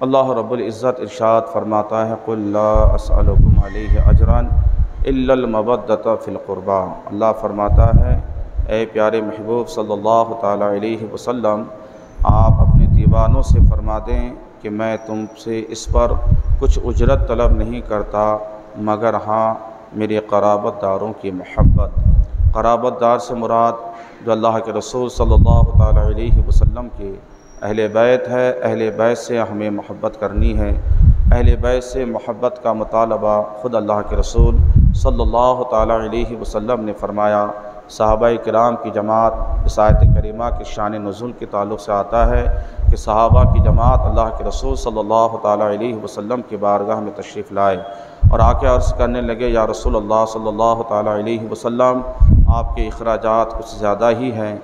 اللہ رب العزت ارشاد فرماتا ہے قل لا اسألکم علیہ اجرا الا المودۃ فی القربی۔ اللہ فرماتا ہے اے پیارے محبوب صلی اللہ تعالیٰ علیہ وسلم، آپ اپنے دیوانوں سے فرما دیں کہ میں تم سے اس پر کچھ اجرت طلب نہیں کرتا مگر ہاں میرے قرابت داروں کی محبت۔ قرابت دار سے مراد جو اللہ کے رسول صلی اللہ تعالیٰ علیہ وسلم کے اہل بیت ہے، اہل بیت سے ہمیں محبت کرنی ہے۔ اہل بیت سے محبت کا مطالبہ خود اللہ کے رسول صلی اللہ تعالیٰ علیہ وسلم نے فرمایا۔ صحابہ کرام کی جماعت اس آیت کریمہ کی شان نزول کے تعلق سے آتا ہے کہ صحابہ کی جماعت اللہ کے رسول صلی اللہ تعالیٰ علیہ وسلم کی بارگاہ میں تشریف لائے اور آ کے عرض کرنے لگے یا رسول اللہ صلی اللہ تعالیٰ علیہ وسلم، آپ کے اخراجات کچھ زیادہ ہی ہیں،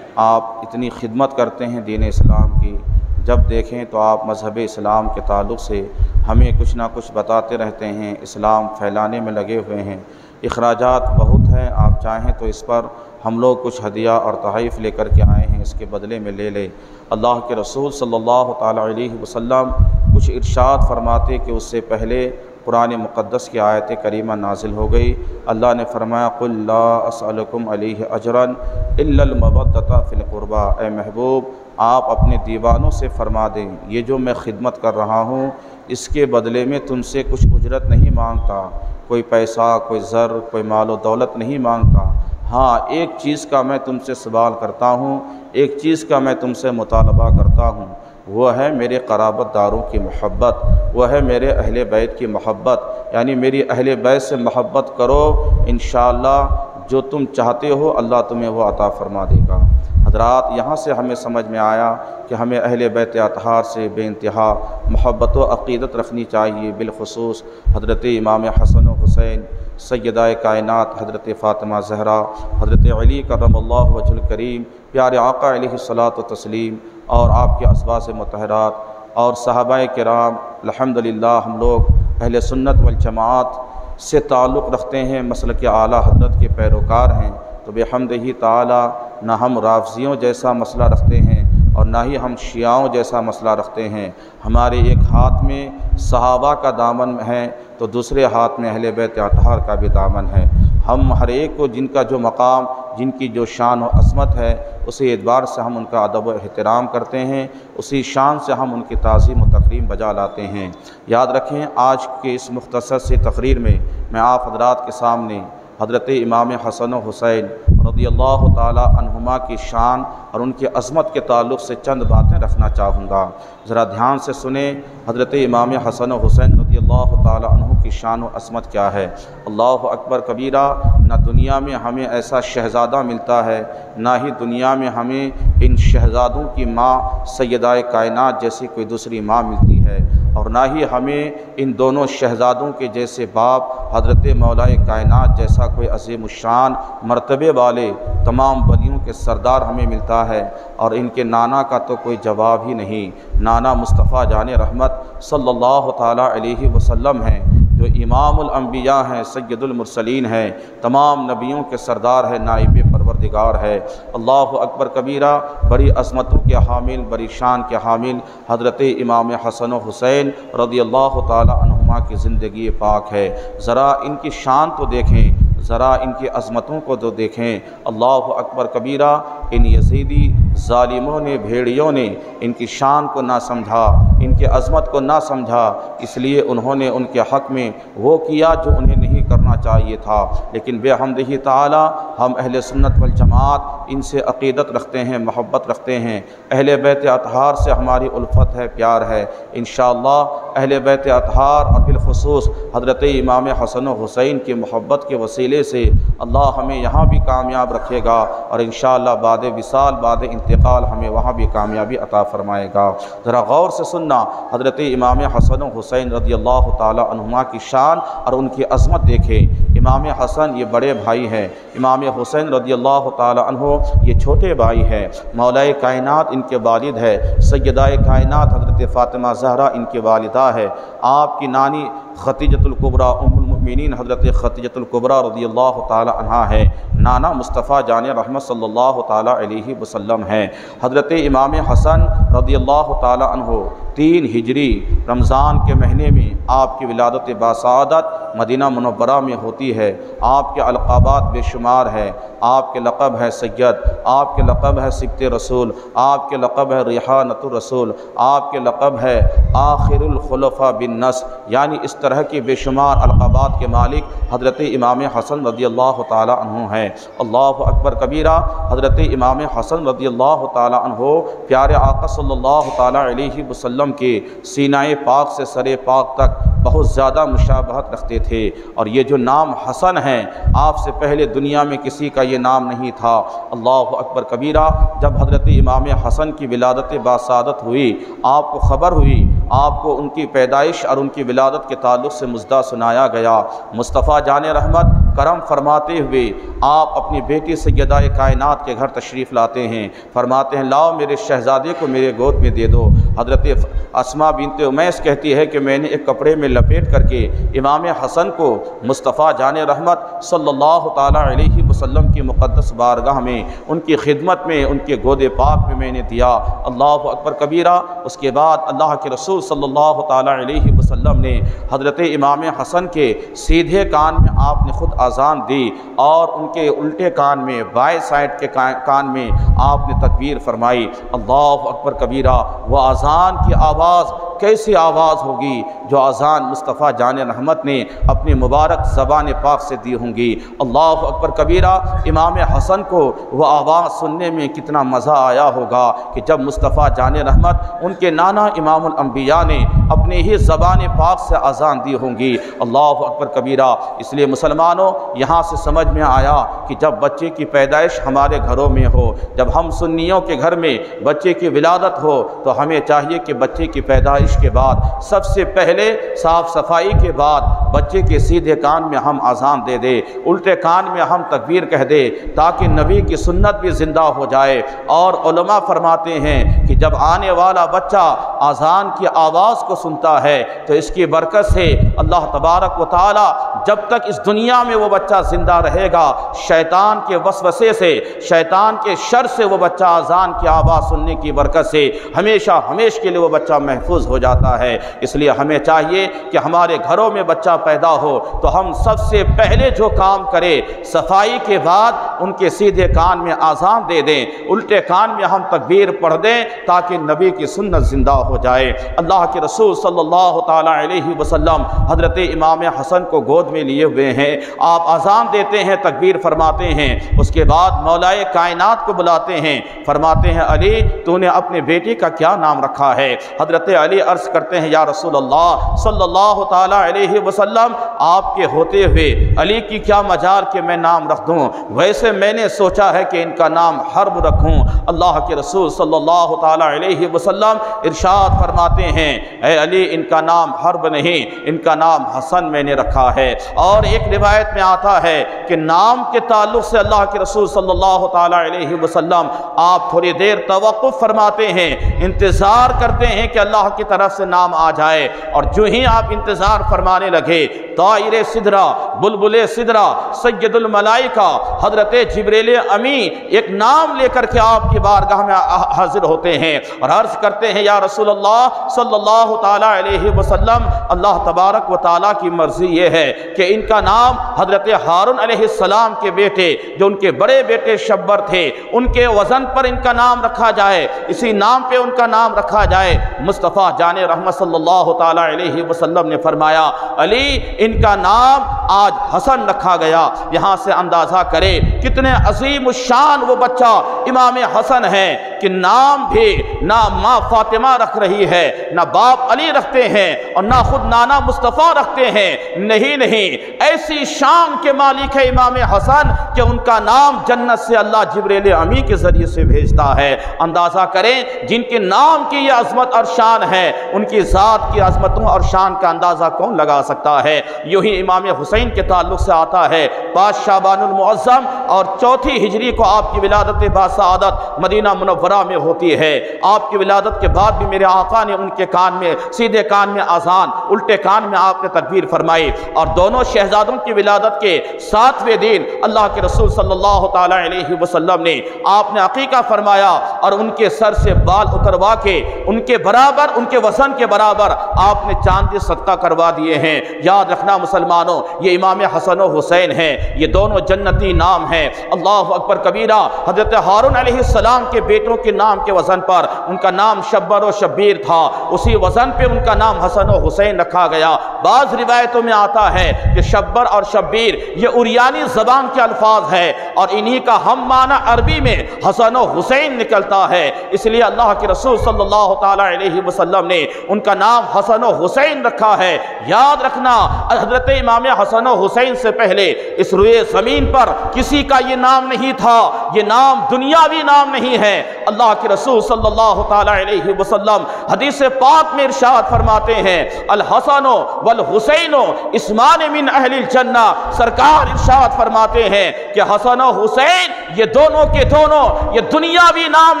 آپ اتنی خدمت کرتے ہیں دین اسلام کی، جب دیکھیں تو آپ مذہب اسلام کے تعلق سے ہمیں کچھ نہ کچھ بتاتے رہتے ہیں، اسلام پھیلانے میں لگے ہوئے ہیں، اخراجات بہت ہیں، آپ چاہیں تو اس پر ہم لوگ کچھ ہدیہ اور تحائف لے کر کے آئے ہیں، اس کے بدلے میں لے لے۔ اللہ کے رسول صلی اللہ تعالیٰ علیہ وسلم کچھ ارشاد فرماتے کہ اس سے پہلے قرآن مقدس کی آیت کریمہ نازل ہو گئی۔ اللہ نے فرمایا قل لا اسألکم علیہ اجرا الا المودۃ فی القربی۔ اے محبوب، آپ اپنے دیوانوں سے فرما دیں یہ جو میں خدمت کر رہا ہوں اس کے بدلے میں تم سے کچھ اجرت نہیں مانگتا، کوئی پیسہ، کوئی زر، کوئی مال و دولت نہیں مانگتا۔ ہاں ایک چیز کا میں تم سے سوال کرتا ہوں، ایک چیز کا میں تم سے مطالبہ کرتا ہوں، وہ ہے میرے قرابت داروں کی محبت، وہ ہے میرے اہل بیت کی محبت، یعنی میری اہل بیت سے محبت کرو، انشاءاللہ جو تم چاہتے ہو اللہ تمہیں وہ عطا فرما دے گا۔ حضرات، یہاں سے ہمیں سمجھ میں آیا کہ ہمیں اہل بیت اطہار سے بے انتہا محبت و عقیدت رکھنی چاہیے، بالخصوص حضرت امام حسن و حسین، سیدہ کائنات حضرت فاطمہ زہرا، حضرت علی کرم اللہ وجہ الکریم، پیارے آقا علیہ الصلاۃ والتسلیم، اور آپ کے ازواج مطہرات اور صحابہ کرام۔ الحمدللہ ہم لوگ اہل سنت والجماعت سے تعلق رکھتے ہیں، مسلک اعلیٰ حضرت کے پیروکار ہیں، تو بحمدہ تعالی نہ ہم رافضیوں جیسا مسئلہ رکھتے ہیں اور نہ ہی ہم شیعوں جیسا مسئلہ رکھتے ہیں۔ ہمارے ایک ہاتھ میں صحابہ کا دامن ہے تو دوسرے ہاتھ میں اہل بیت اطہار کا بھی دامن ہے۔ ہم ہر ایک کو جن کا جو مقام، جن کی جو شان و عظمت ہے، اسی اعتبار سے ہم ان کا ادب و احترام کرتے ہیں، اسی شان سے ہم ان کی تعظیم و تکریم بجا لاتے ہیں۔ یاد رکھیں آج کے اس مختصر سی تقریر میں آپ حضرات کے سامنے حضرت امام حسن و حسین رضی اللہ تعالی عنہما کی شان اور ان کی عظمت کے تعلق سے چند باتیں رکھنا چاہوں گا۔ ذرا دھیان سے سنیں حضرت امام حسن و حسین رضی اللہ تعالی عنہ کی شان و عظمت کیا ہے۔ اللہ اکبر کبیرہ، نہ دنیا میں ہمیں ایسا شہزادہ ملتا ہے، نہ ہی دنیا میں ہمیں ان شہزادوں کی ماں سیدہ کائنات جیسی کوئی دوسری ماں ملتی ہے، اور نہ ہی ہمیں ان دونوں شہزادوں کے جیسے باپ حضرت مولا کائنات جیسا کوئی عظیم الشان مرتبے والے تمام ولیوں کے سردار ہمیں ملتا ہے، اور ان کے نانا کا تو کوئی جواب ہی نہیں۔ نانا مصطفیٰ جان رحمت صلی اللہ تعالیٰ علیہ وسلم ہیں، جو امام الانبیاء ہیں، سید المرسلین ہیں، تمام نبیوں کے سردار ہیں، نائب پروردگار ہے۔ اللہ اکبر کبیرہ، بڑی عظمتوں کے حامل، بڑی شان کے حامل حضرت امام حسن و حسین رضی اللہ تعالی عنہما کی زندگی پاک ہے۔ ذرا ان کی شان تو دیکھیں، ذرا ان کی عظمتوں کو تو دیکھیں۔ اللہ اکبر کبیرہ، ان یزیدی ظالموں نے، بھیڑیوں نے ان کی شان کو نہ سمجھا، ان کی عظمت کو نہ سمجھا، اس لیے انہوں نے ان کے حق میں وہ کیا جو انہیں نہیں کرنا چاہیے تھا۔ لیکن بحمدہ تعالی ہم اہل سنت والجماعت ان سے عقیدت رکھتے ہیں، محبت رکھتے ہیں۔ اہل بیت اطہار سے ہماری الفت ہے، پیار ہے۔ انشاءاللہ اہل بیت اطہار اور بالخصوص حضرت امام حسن و حسین کی محبت کے وسیلے سے اللہ ہمیں یہاں بھی کامیاب رکھے گا، اور انشاءاللہ بعد وصال، بعد انتقال ہمیں وہاں بھی کامیابی عطا فرمائے گا۔ ذرا غور سے سننا، حضرت امام حسن و حسین رضی اللہ تعالی عنہما کی شان اور ان کی عظمت دیکھیں۔ امام حسن یہ بڑے بھائی ہیں، امام حسین رضی اللہ تعالی عنہ یہ چھوٹے بھائی ہیں، مولا کائنات ان کے والد ہے، سیدہ کائنات حضرت فاطمہ زہرا ان کے والدہ ہے، آپ کی نانی ختیجۃ الکبریٰ ام المؤمنین حضرت ختیجۃ الکبریٰ رضی اللہ تعالی عنہ ہے، نانا مصطفیٰ جان رحمت صلی اللہ تعالی علیہ وسلم ہیں۔ حضرت امام حسن رضی اللہ تعالی عنہ 3 ہجری رمضان کے مہینے میں آپ کی ولادت باسعادت مدینہ منورہ میں ہوتی ہے۔ آپ کے القابات بے شمار ہیں، آپ کے لقب ہے سید، آپ کے لقب ہے سبط رسول، آپ کے لقب ہے ریحانۃ الرسول، آپ کے لقب ہے آخر الخلفاء بالنسب، یعنی اس طرح کے بے شمار القابات کے مالک حضرت امام حسن رضی اللہ تعالی عنہ ہیں۔ اللہ اکبر کبیرہ، حضرت امام حسن رضی اللہ تعالی عنہ پیارے آقا صلی اللہ تعالی علیہ وسلم کے سینہ پاک سے سر پاک تک بہت زیادہ مشابہت رکھتے تھے، اور یہ جو نام حسن ہیں آپ سے پہلے دنیا میں کسی کا یہ نام نہیں تھا۔ اللہ اکبر کبیرہ، جب حضرت امام حسن کی ولادت باسعادت ہوئی، آپ کو خبر ہوئی، آپ کو ان کی پیدائش اور ان کی ولادت کے تعلق سے مژدہ سنایا گیا، مصطفیٰ جان رحمت کرم فرماتے ہوئے آپ اپنی بیٹی سیدہ کائنات کے گھر تشریف لاتے ہیں، فرماتے ہیں لاؤ میرے شہزادے کو میرے گود میں دے دو۔ حضرت اسماء بنت امیس کہتی ہے کہ میں نے ایک کپڑے میں لپیٹ کر کے امام حسن کو مصطفیٰ جان رحمت صلی اللہ تعالی علیہ وسلم کی مقدس بارگاہ میں ان کی خدمت میں ان کے گود پاک میں نے دیا۔ اللہ اکبر کبیرہ، اس کے بعد اللہ کے رسول صلی اللہ تعالی علیہ وسلم نے حضرت امام حسن کے سیدھے کان میں آپ نے خود اذان دی، اور ان کے الٹے کان میں بائیں سائڈ کے کان میں آپ نے تکبیر فرمائی۔ اللہ اکبر کبیرہ، وہ اذان کی آواز کیسی آواز ہوگی جو اذان مصطفیٰ جان رحمت نے اپنی مبارک زبان پاک سے دی ہوں گی۔ اللہ اکبر کبیرہ، امام حسن کو وہ آواز سننے میں کتنا مزہ آیا ہوگا کہ جب مصطفیٰ جان رحمت ان کے نانا امام الانبیاء نے اپنی ہی زبان پاک سے اذان دی ہوں گی۔ اللہ اکبر کبیرہ، اس لیے مسلمانوں یہاں سے سمجھ میں آیا کہ جب بچے کی پیدائش ہمارے گھروں میں ہو، جب ہم سنیوں کے گھر میں بچے کی ولادت ہو، تو ہمیں چاہیے کہ بچے کی پیدائش کے بعد سب سے پہلے صاف صفائی کے بعد بچے کے سیدھے کان میں ہم اذان دے دیں، الٹے کان میں ہم تکبیر کہہ دیں، تاکہ نبی کی سنت بھی زندہ ہو جائے۔ اور علماء فرماتے ہیں کہ جب آنے والا بچہ اذان کی آواز کو سنتا ہے تو اس کی برکت سے اللہ تبارک و تعالی جب تک اس دنیا میں وہ بچہ زندہ رہے گا، شیطان کے وسوسے سے، شیطان کے شر سے وہ بچہ اذان کی آواز سننے کی برکت سے ہمیشہ کے لیے وہ بچہ محفوظ ہو جاتا ہے۔ اس لیے ہمیں چاہیے کہ ہمارے گھروں میں بچہ پیدا ہو تو ہم سب سے پہلے جو کام کریں، صفائی کے بعد ان کے سیدھے کان میں اذان دے دیں، الٹے کان میں ہم تکبیر پڑھ دیں، تاکہ نبی کی سنت زندہ ہو جائے۔ اللہ کے رسول صلی اللہ تعالی علیہ وسلم حضرت امام حسن کو گود میں لیے ہوئے ہیں، آپ اذان دیتے ہیں، تکبیر فرماتے ہیں، اس کے بعد مولا کائنات کو بلاتے ہیں، فرماتے ہیں علی تو نے اپنے بیٹی کا کیا نام رکھا ہے؟ حضرت علی عرض کرتے ہیں یا رسول اللہ صلی اللہ تعالی علیہ وسلم، آپ کے ہوتے ہوئے علی کی کیا مجال کہ میں نام رکھ دوں، ویسے میں نے سوچا ہے کہ ان کا نام حرب رکھوں۔ اللہ کے رسول صلی اللہ تعالی علیہ وسلم ارشاد فرماتے ہیں اے علی ان کا نام حرب نہیں، ان کا نام حسن میں نے رکھا ہے۔ اور ایک روایت میں آتا ہے کہ نام کے تعلق سے اللہ کے رسول صلی اللہ تعالی علیہ وسلم آپ تھوڑی دیر توقف فرماتے ہیں، انتظار کرتے ہیں کہ اللہ کی طرف سے نام آ جائے، اور جو ہی آپ انتظار فرمانے لگے طائر سدرہ، بلبل سدرہ، سید الملائکہ حضرت جبریل امین ایک نام لے کر کے آپ کی بارگاہ میں حاضر ہوتے ہیں اور عرض کرتے ہیں یا رسول اللہ صلی اللہ تعالی علیہ وسلم، اللہ تبارک و تعالیٰ کی مرضی یہ ہے کہ ان کا نام حضرت ہارون علیہ السلام کے بیٹے جو ان کے بڑے بیٹے شبر تھے ان کے وزن پر ان کا نام رکھا جائے، اسی نام پہ ان کا نام رکھا جائے۔ مصطفیٰ جان رحمت صلی اللہ تعالی علیہ وسلم نے فرمایا علی ان کا نام آج حسن رکھا گیا۔ یہاں سے اندازہ کرے کتنے عظیم الشان وہ بچہ امام حسن ہیں کہ نام بھی نہ ماں فاطمہ رکھ رہی ہے، نہ باپ علی رکھتے ہیں، اور نہ خود نانا مصطفیٰ رکھتے ہیں، نہیں، ایسی شان کے مالک ہے امام حسن کہ ان کا نام جنت سے اللہ جبریل امی کے ذریعے سے بھیجتا ہے۔ اندازہ کریں جن کے نام کی یہ عظمت اور شان ہے، ان کی ذات کی عظمتوں اور شان کا اندازہ کون لگا سکتا ہے؟ یوں ہی امام حسین کے تعلق سے آتا ہے 5 شعبان المعظم اور 4 ہجری کو آپ کی ولادت باسعادت مدینہ منورہ میں ہوتی ہے۔ آپ کی ولادت کے بعد بھی میرے آقا نے ان کے کان میں، سیدھے کان میں اذان، الٹے کان میں آپ نے تکبیر فرمائی، اور دونوں شہزادوں کی ولادت کے 7ویں دن اللہ کے رسول صلی اللہ تعالیٰ علیہ وسلم نے آپ نے عقیقہ فرمایا، اور ان کے سر سے بال اتروا کے ان کے برابر، ان کے وزن کے برابر آپ نے چاندی صدقہ کروا دیے ہیں۔ یاد رکھنا مسلمانوں، یہ امام حسن و حسین ہیں، یہ دونوں جنتی نام ہیں۔ اللہ اکبر کبیرہ، حضرت ہارون علیہ السلام کے بیٹوں کے نام کے وزن پر ان کا نام شبر و شبیر تھا، اسی وزن پہ ان کا نام حسن و حسین رکھا گیا۔ بعض روایتوں میں آتا ہے کہ شبر اور شبیر یہ اریانی زبان کے الفاظ ہے، اور انہی کا ہم معنی عربی میں حسن و حسین نکلتا ہے، اس لیے اللہ کے رسول صلی اللہ تعالیٰ علیہ وسلم نے ان کا نام حسن و حسین رکھا ہے۔ یاد رکھنا حضرت امام حسن و حسین سے پہلے اس روئے زمین پر کسی کا یہ نام نہیں تھا، یہ نام دنیاوی نام نہیں ہے۔ اللہ کے رسول صلی اللہ تعالیٰ علیہ وسلم حدیث پاک میں ارشاد فرماتے ہیں الحسن والحسین اسمان من اہل الجنہ، سرکار ارشاد فرماتے ہیں کہ حسن و حسین یہ دونوں کے دونوں یہ دنیاوی نام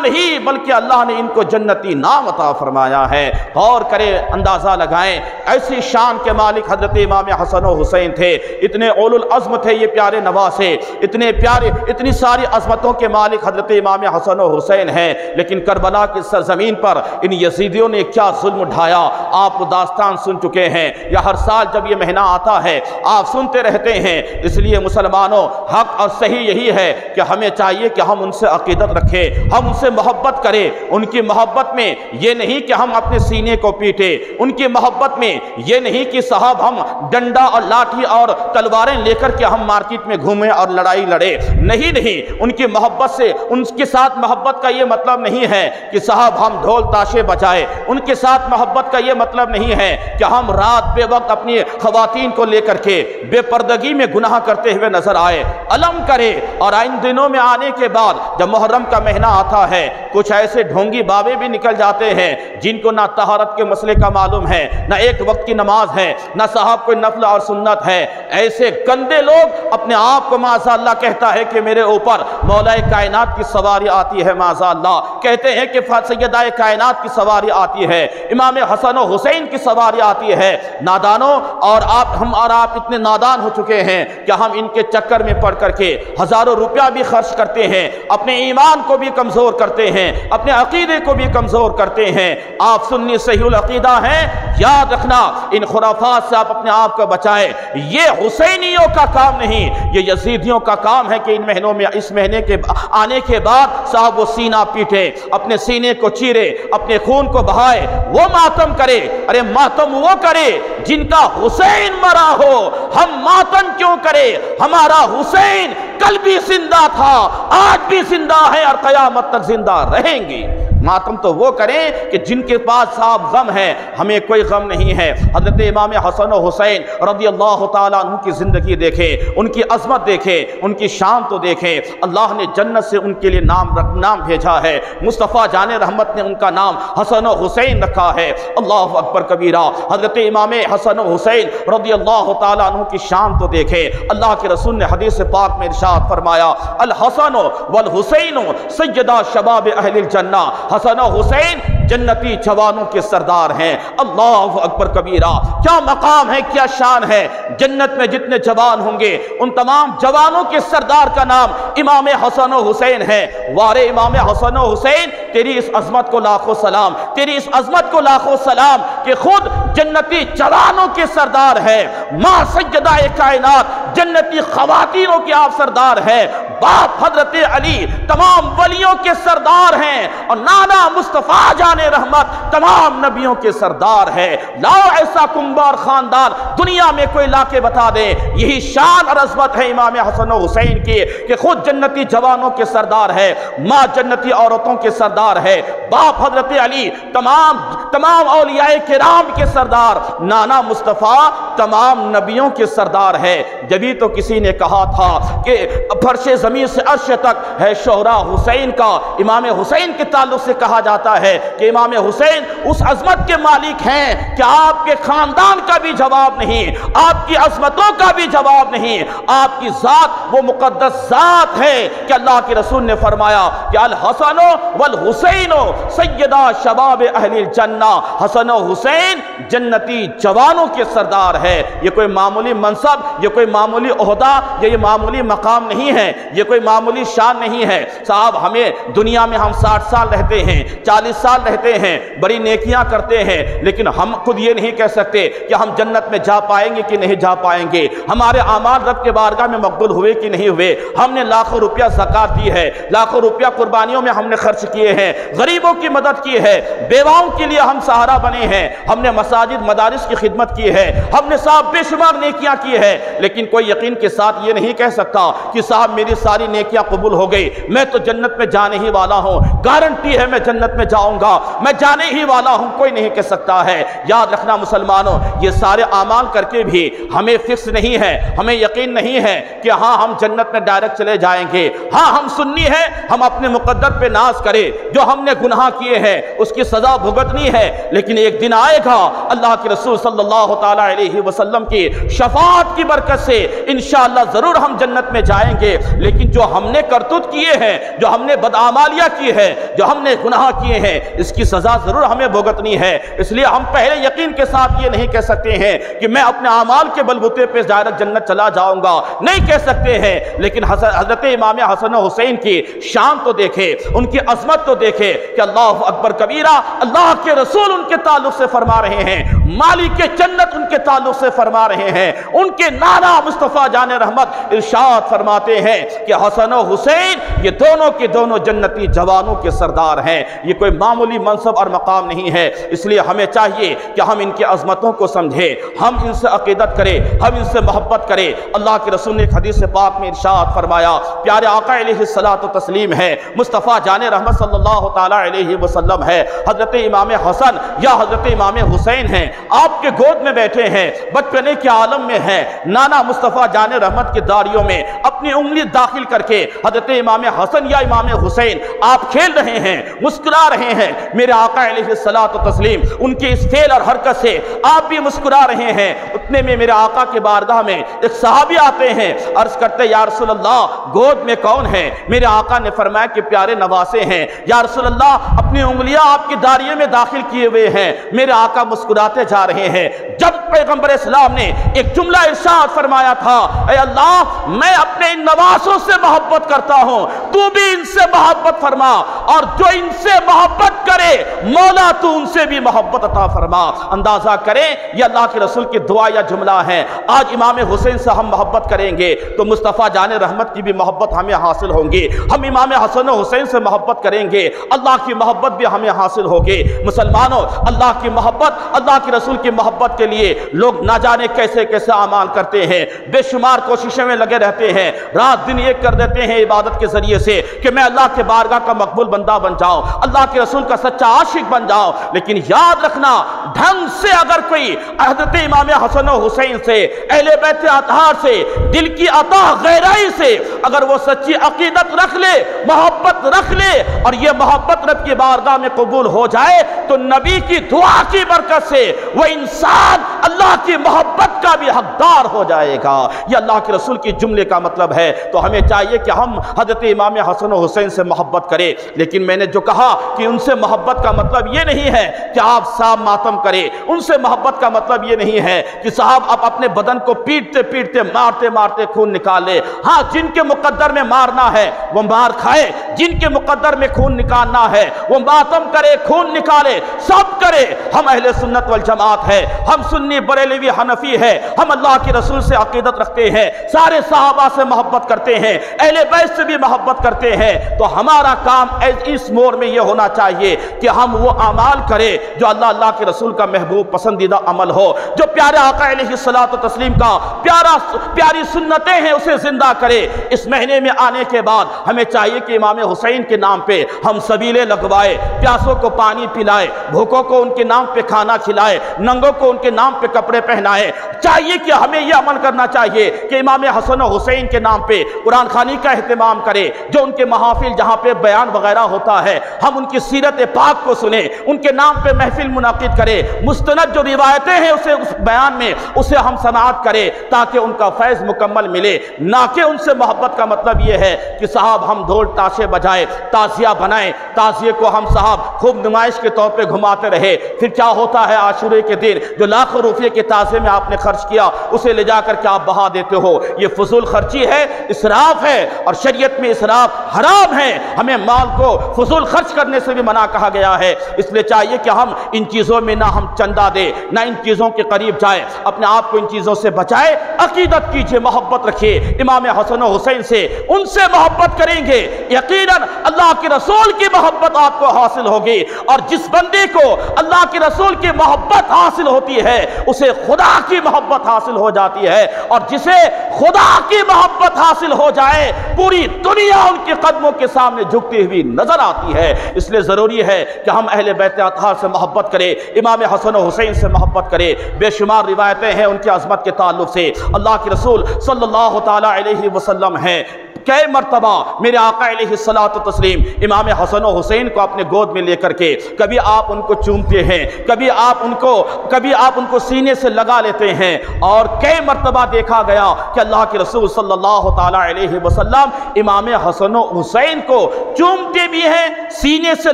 نہیں بلکہ اللہ نے ان کو جنتی نام عطا فرمایا ہے۔ غور کریں، اندازہ لگائیں، ایسی شان کے مالک حضرت امام حسن و حسین تھے، اتنے اولو العزم تھے یہ پیارے نواسے، اتنے پیارے، اتنی ساری عظمتوں کے مالک حضرت امام حسن و حسین ہیں، لیکن کربلا کی سرزمین پر ان یزیدیوں نے کیا ظلم اٹھایا آپ داستان سن چکے ہیں، یا ہر سال جب یہ مہینہ آتا ہے آپ سنتے رہتے ہیں۔ اس لیے مسلمانوں، حق اور صحیح یہی ہے کہ ہمیں چاہیے کہ ہم ان سے عقیدت رکھیں، ہم ان سے محبت کریں۔ ان کی محبت میں یہ نہیں کہ ہم اپنے سینے کو پیٹے، ان کی محبت میں یہ نہیں کہ صاحب ہم ڈنڈا اور لاٹھی اور تلواریں لے کر کے ہم مارکیٹ میں گھومیں اور لڑائی لڑے، نہیں، ان کی محبت سے، ان کے ساتھ محبت کا یہ مطلب نہیں ہے کہ صاحب ہم ڈھول تاشے بجائے، ان کے ساتھ محبت کا یہ مطلب نہیں ہے کہ ہم رات بے وقت اپنی خواتین کو لے کر کے بے پردگی میں گناہ کرتے ہوئے نظر آئے، علم کرے۔ اور ان دنوں میں آنے کے بعد جب محرم کا مہینہ آتا ہے کچھ ایسے ڈھونگی بابے بھی نکل جاتے ہیں جن کو نہ طہارت کے مسئلے کا معلوم ہے، نہ ایک وقت کی نماز ہے، نہ صاحب کوئی نفل اور سنت ہے۔ ایسے گندے لوگ اپنے آپ کو معاذ اللہ کہتا ہے کہ میرے اوپر مولا کائنات کی سواری آتی ہے، معاذ اللہ کہتے ہیں کہ سیدہ کائنات کی سواری آتی ہے، امام حسن و حسین کی سواری آتی ہے۔ نادانوں، اور ہم اور آپ اتنے نادان ہو چکے ہیں کہ ہم ان کے چکر میں پڑ کر کے ہزاروں روپیہ بھی خرچ کرتے ہیں، اپنے ایمان کو بھی کمزور کرتے ہیں، اپنے عقیدے کو بھی کمزور کرتے ہیں۔ آپ سنی صحیح العقیدہ ہیں، یاد رکھنا ان خرافات سے آپ اپنے آپ کو بچائیں۔ یہ حسینیوں کا کام نہیں، یہ یزیدیوں کا کام ہے کہ ان مہینوں میں، اس مہینے کے آنے کے بعد صاحب وہ سینہ پیٹے، اپنے سینے کو چیرے، اپنے خون کو بہائے، وہ ماتم کرے۔ ارے ماتم وہ کرے جن کا حسین مرا ہو، ہم ماتم کیوں کرے؟ ہمارا حسین کل بھی زندہ تھا، آج بھی زندہ ہے اور قیامت تک زندہ رہیں گے۔ ماتم تو وہ کریں کہ جن کے پاس صاحب غم ہے، ہمیں کوئی غم نہیں ہے۔ حضرت امام حسن و حسین رضی اللہ تعالیٰ عنہ کی زندگی دیکھیں، ان کی عظمت دیکھیں، ان کی شان تو دیکھیں۔ اللہ نے جنت سے ان کے لیے نام بھیجا ہے، مصطفیٰ جان رحمت نے ان کا نام حسن و حسین رکھا ہے۔ اللہ اکبر کبیرہ، حضرت امام حسن و حسین رضی اللہ تعالیٰ عنہ کی شان تو دیکھیں۔ اللہ کے رسول نے حدیث پاک میں ارشاد فرمایا الحسن والحسین سیدہ شباب اہل الجنہ، حسن و حسین جنتی جوانوں کے سردار ہیں۔ اللہ اکبر کبیرہ، کیا مقام ہے، کیا شان ہے۔ جنت میں جتنے جوان ہوں گے ان تمام جوانوں کے سردار کا نام امام حسن و حسین ہے۔ وارے امام حسن و حسین، تیری اس عظمت کو لاکھوں سلام، تیری اس عظمت کو لاکھوں سلام کہ خود جنتی جوانوں کے سردار ہے۔ ماں سیدہ کائنات جنتی خواتینوں کے آپ سردار ہیں، باپ حضرت علی تمام ولیوں کے سردار ہیں، اور نانا مصطفیٰ جان رحمت تمام نبیوں کے سردار ہے۔ لاؤ ایسا کنبار خاندان دنیا میں کوئی لا کے بتا دے۔ یہی شان اور عظمت ہے امام حسن و حسین کی کہ خود جنتی جوانوں کے سردار ہے، ماں جنتی عورتوں کے سردار ہے، باپ حضرت علی تمام اولیاء کرام کے سردار، نانا مصطفیٰ تمام نبیوں کے سردار ہے۔ جبھی تو کسی نے کہا تھا کہ فرش زمین سے عرش تک ہے شہرا حسین کا، امام حسین کے تعلق سے کہا جاتا ہے کہ امام حسین اس عظمت کے مالک ہیں کہ آپ کے خاندان کا بھی جواب نہیں، آپ کی عظمتوں کا بھی جواب نہیں، آپ کی ذات وہ مقدس ذات ہے کہ اللہ کے رسول نے فرمایا کہ الحسن والحسین سیدہ شباب اہل الجنہ، حسن و حسین جنتی جوانوں کے سردار ہے۔ یہ کوئی معمولی منصب، یہ کوئی معمولی عہدہ، یہ معمولی مقام نہیں ہے، یہ کوئی معمولی شان نہیں ہے۔ صاحب ہمیں دنیا میں ہم 60 سال رہتے ہیں، 40 سال رہتے ہیں، بڑی نیکیاں کرتے ہیں، لیکن ہم خود یہ نہیں کہہ سکتے کہ ہم جنت میں جا پائیں گے کہ نہیں جا پائیں گے، ہمارے اعمال رب کے بارگاہ میں مقبول ہوئے کہ نہیں ہوئے۔ ہم نے لاکھوں روپیہ زکوٰۃ دی ہے، لاکھوں روپیہ قربانیوں میں ہم نے خرچ کیے ہیں، غریبوں کی مدد کی ہے، بیواؤں کے لیے ہم سہارا بنے ہیں، ہم نے مساجد مدارس کی خدمت کی ہے، ہم نے صاحب بے شمار نیکیاں کی ہے، لیکن کوئی یقین کے ساتھ یہ نہیں کہہ سکتا کہ صاحب میری ساری نیکیاں قبول ہو گئی، میں تو جنت میں جانے ہی والا ہوں، گارنٹی ہے میں جنت میں جاؤں گا، میں جانے ہی والا ہوں، کوئی نہیں کہہ سکتا ہے۔ یاد رکھنا مسلمانوں، یہ سارے اعمال کر کے بھی ہمیں فکس نہیں ہے، ہمیں یقین نہیں ہے کہ ہاں ہم جنت میں ڈائریکٹ چلے جائیں گے۔ ہاں ہم سنی ہے، ہم اپنے مقدر پہ ناز کرے، جو ہم نے گناہ کیے ہیں اس کی سزا بھگتنی ہے، لیکن ایک دن آئے گا اللہ کے رسول صلی اللہ تعالیٰ علیہ وسلم کی شفاعت کی برکت سے انشاءاللہ ضرور ہم جنت میں جائیں گے، لیکن جو ہم نے کرتوت کیے ہیں، جو ہم نے بدعمالیاں کی ہے، جو ہم نے گناہ کیے ہیں، اس کی سزا ضرور ہمیں بھگتنی ہے۔ اس لیے ہم پہلے یقین کے ساتھ یہ نہیں کہہ سکتے ہیں کہ میں اپنے اعمال کے بلبوتے پہ ڈائریکٹ جنت چلا جاؤں گا، نہیں کہہ سکتے ہیں، لیکن حضرت امام حسن و حسین کی شان تو دیکھے، ان کی عظمت تو دیکھے کہ اللہ اکبر کبیرہ، اللہ کے رسول ان کے تعلق سے فرما رہے ہیں، مالک جنت ان کے تعلق سے فرما رہے ہیں، ان کے نانا مصطفیٰ جان رحمت ارشاد فرماتے ہیں کہ حسن و حسین یہ دونوں کے دونوں جنتی جوانوں کے سردار ہیں، یہ کوئی معمولی منصب اور مقام نہیں ہے۔ اس لیے ہمیں چاہیے کہ ہم ان کی عظمتوں کو سمجھیں، ہم ان سے عقیدت کریں، ہم ان سے محبت کریں۔ اللہ کے رسول نے ایک حدیث پاک میں ارشاد فرمایا، پیارے آقا علیہ الصلوۃ والتسلیم ہے، مصطفیٰ جان رحمت صلی اللہ تعالیٰ علیہ وسلم ہے، حضرت امام حسن یا حضرت امام حسین ہیں، آپ کے گود میں بیٹھے ہیں، بچپنے کے عالم میں ہیں، نانا مصطفیٰ جان رحمت کی داڑھیوں میں اپنی انگلی داخل کر کے حضرت امام حسن یا امام حسین آپ کھیل رہے ہیں، مسکرا رہے ہیں، میرے آقا علیہ الصلوۃ والتسلیم ان کے اس فعل اور حرکت سے آپ بھی مسکرا رہے ہیں۔ اتنے میں میرے آقا کے بارگاہ میں ایک صحابی آتے ہیں، عرض کرتے یا رسول اللہ گود میں کون ہے؟ میرے آقا نے فرمایا کہ پیارے نواسے ہیں۔ یا رسول اللہ اپنی انگلیاں آپ کی داڑھیوں میں داخل کیے ہوئے ہیں۔ میرے آقا مسکراتے جا رہے ہیں۔ جب پیغمبر اسلام نے ایک جملہ ارشاد فرمایا تھا، اے اللہ میں اپنے ان نواسوں سے محبت کرتا ہوں، تو بھی ان سے محبت فرما، اور جو ان سے محبت کرے مولا تو ان سے بھی محبت عطا فرما۔ اندازہ کریں یہ اللہ کے رسول کی دعا یا جملہ ہے۔ آج امام حسین سے ہم محبت کریں گے تو مصطفیٰ جان رحمت کی بھی محبت ہمیں حاصل ہوں گی، ہم امام حسن و حسین سے محبت کریں گے، اللہ کی محبت بھی ہمیں حاصل ہوگی۔ مسلمانوں، اللہ کی محبت، اللہ کے رسول کی محبت کے لیے لوگ نہ جانے کیسے کیسے اعمال کرتے ہیں، بے شمار کوششیں میں لگے رہتے ہیں، رات دن ایک کر دیتے ہیں عبادت کے ذریعے سے کہ میں اللہ کے بارگاہ کا مقبول بندہ بن جاؤں، اللہ کے رسول کا سچا عاشق بن جاؤں۔ لیکن یاد رکھنا، ڈھنگ سے اگر کوئی حضرت امام حسن و حسین سے، اہل بیت اطہار سے، دل کی عطا غیرائی سے اگر وہ سچی عقیدت رکھ لے، محبت رکھ لے، اور یہ محبت رب کی بارگاہ میں قبول ہو جائے تو نبی کی دعا کی برکت سے وہ انسان اللہ کی محبت کا بھی حقدار ہو جائے گا۔ یہ اللہ کے رسول کی جملے کا مطلب ہے۔ تو ہمیں چاہیے کہ ہم حضرت امام حسن و حسین سے محبت کریں، لیکن میں نے جو کہا کہ ان سے محبت کا مطلب یہ نہیں ہے کہ آپ صاحب ماتم کریں، ان سے محبت کا مطلب یہ نہیں ہے کہ صاحب آپ اپنے بدن کو پیٹتے پیٹتے مارتے مارتے خون نکال لے۔ ہاں، جن کے مقدر میں مارنا ہے وہ مار کھائے، جن کے مقدر میں خون نکالنا ہے وہ ماتم کرے، خون نکالے، سب کرے، ہم اہل سنت والجماعت ہے، ہم سنی بریلوی حنفی ہے، ہم اللہ کے رسول سے عقیدت رکھتے ہیں، سارے صحابہ سے محبت کرتے ہیں، اہل بیت سے بھی محبت کرتے ہیں، تو ہمارا کام اس موڑ میں یہ ہونا چاہیے کہ ہم وہ اعمال کریں جو اللہ کے رسول کا محبوب پسندیدہ عمل ہو، جو پیارے آقا علیہ الصلوۃ والتسلیم کا پیاری سنتیں ہیں اسے زندہ کرے۔ اس مہینے میں آنے کے بعد ہمیں چاہیے کہ امام حسین کے نام پہ ہم سبیلے لگوائے، پیاسوں کو پانی پلائے، بھوکوں کو ان کے نام پہ کھانا کھلائے، ننگوں کو ان کے نام پہ کپڑے پہنائے۔ چاہیے کہ ہمیں یہ عمل کرنا چاہیے کہ امام حسن و حسین کے نام پہ قرآن خوانی کا اہتمام کرے، جو ان کے محافل جہاں پہ بیان وغیرہ ہوتا ہے ہم ان کی سیرت پاک کو سنیں، ان کے نام پہ محفل منعقد کرے، مستند جو روایتیں ہیں اسے اس بیان میں اسے ہم سماعت کرے تاکہ ان کا فیض مکمل ملے، نہ کہ ان سے محبت کا مطلب یہ ہے کہ صاحب ہم ڈھول تاشے بجائے تعزیہ بنائیں، تعزیے کو ہم صاحب خوب نمائش کے طور پہ گھماتے رہے، پھر کیا ہوتا ہے عاشورے کے دن جو لاکھوں روپے کے تعزیے میں آپ نے خرچ کیا اسے لے جا کر کے آپ بہا دیتے ہو، یہ فضول خرچی ہے، اسراف ہے، اور شریعت میں اسراف حرام ہے، ہمیں مال کو فضول خرچ کرنے سے بھی منع کہا گیا ہے۔ اس لیے چاہیے کہ ہم ان چیزوں میں نہ ہم چندہ دیں، نہ ان چیزوں کے قریب جائے، اپنے آپ کو ان چیزوں سے بچائے، عقیدت کیجئے، محبت رکھیے امام حسن و حسین سے، ان سے محبت کریں گے یقیناً اللہ کے رسول کی محبت آپ کو حاصل ہوگی، اور جس بندے کو اللہ کے رسول کی محبت حاصل ہوتی ہے اسے خدا کی محبت حاصل ہو جاتی ہے، اور جسے خدا کی محبت حاصل ہو جائے پوری دنیا ان کے قدموں کے سامنے جھکتی ہوئی نظر آتی ہے۔ اس لیے ضروری ہے کہ ہم اہل بیت اطہار سے محبت کریں، امام حسن و حسین سے محبت کریں۔ بے شمار روایتیں ہیں ان کی عظمت کے تعلق سے، اللہ کے رسول صلی اللہ تعالی علیہ وسلم ہیں کئی مرتبہ میرے آقا علیہ الصلوۃ والتسلیم امام حسن و حسین کو اپنے گود میں لے کر کے کبھی آپ ان کو چومتے ہیں، کبھی آپ ان کو سینے سے لگا لیتے ہیں، اور کئی مرتبہ دیکھا گیا کہ اللہ کے رسول صلی اللہ تعالی علیہ وسلم امام حسن و حسین کو چومتے بھی ہیں، سینے سے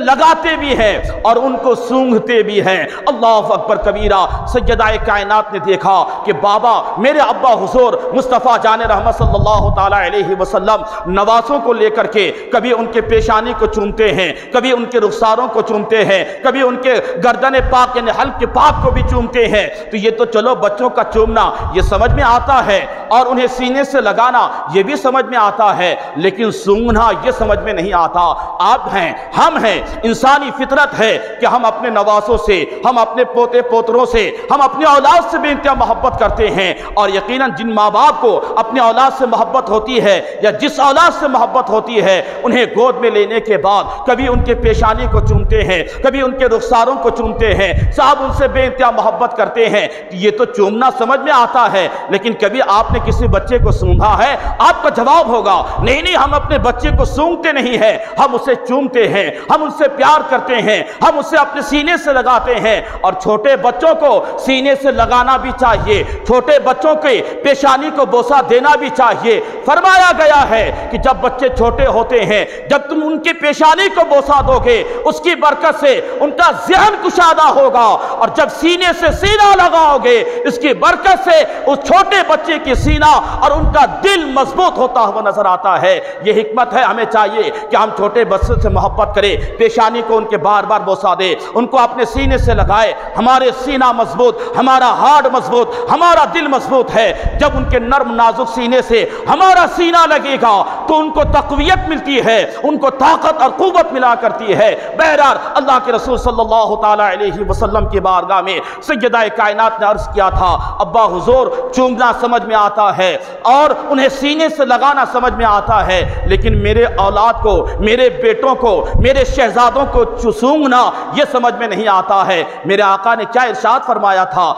لگاتے بھی ہیں، اور ان کو سونگھتے بھی ہیں۔ اللہ اکبر کبیرہ، سیدہ کائنات نے دیکھا کہ بابا میرے ابا حضور مصطفیٰ جان رحمت صلی اللہ تعالی علیہ وسلم نوازوں کو لے کر کے کبھی ان کے پیشانی کو چومتے ہیں، کبھی ان کے رخساروں کو چومتے ہیں، کبھی ان کے گردن پاک یعنی حلق پاک کو بھی چومتے ہیں۔ تو یہ تو چلو بچوں کا چومنا یہ سمجھ میں آتا ہے، اور انہیں سینے سے لگانا یہ بھی سمجھ میں آتا ہے، لیکن سونگنا یہ سمجھ میں نہیں آتا۔ آپ ہیں، ہم ہیں، انسانی فطرت ہے کہ ہم اپنے نوازوں سے، ہم اپنے پوتے پوتروں سے، ہم اپنی اولاد سے بھی انتہا محبت کرتے ہیں، اور یقیناً جن ماں باپ کو اپنے اولاد سے محبت ہوتی ہے یا جس اولاد سے محبت ہوتی ہے انہیں گود میں لینے کے بعد کبھی ان کے پیشانی کو چومتے ہیں، کبھی ان کے رخساروں کو چومتے ہیں، صاحب ان سے بے انتہا محبت کرتے ہیں۔ یہ تو چومنا سمجھ میں آتا ہے، لیکن کبھی آپ نے کسی بچے کو سونگھا ہے؟ آپ کا جواب ہوگا نہیں، ہم اپنے بچے کو سونگتے نہیں ہیں، ہم اسے چومتے ہیں، ہم ان سے پیار کرتے ہیں، ہم اسے اپنے سینے سے لگاتے ہیں۔ اور چھوٹے بچوں کو سینے سے لگانا بھی چاہیے، چھوٹے بچوں کے پیشانی کو بوسہ دینا بھی چاہیے۔ فرمایا گیا ہے کہ جب بچے چھوٹے ہوتے ہیں، جب تم ان کی پیشانی کو بوسہ دو گے اس کی برکت سے ان کا ذہن کشادہ ہوگا، اور جب سینے سے سینہ لگاؤ گے اس کی برکت سے اس چھوٹے بچے کی سینہ اور ان کا دل مضبوط ہوتا ہوا نظر آتا ہے۔ یہ حکمت ہے، ہمیں چاہیے کہ ہم چھوٹے بچے سے محبت کریں، پیشانی کو ان کے بار بار بوسہ دے، ان کو اپنے سینے سے لگائے۔ ہمارے سینہ مضبوط، ہمارا ہارٹ مضبوط، ہمارا دل مضبوط ہے۔ جب ان کے نرم نازک سینے سے ہمارا سینہ لگے گا تو ان کو تقویت ملتی ہے، ان کو طاقت اور قوت ملا کرتی ہے۔ بہرحال اللہ کے رسول صلی اللہ تعالی علیہ وسلم کی بارگاہ میں سیدہ کائنات نے عرض کیا تھا ابا حضور چومنا سمجھ میں آتا ہے اور انہیں سینے سے لگانا سمجھ میں آتا ہے، لیکن میرے اولاد کو، میرے بیٹوں کو، میرے شہزادوں کو سونگنا یہ سمجھ میں نہیں آتا ہے۔ میرے آقا نے کیا ارشاد فرمایا تھا؟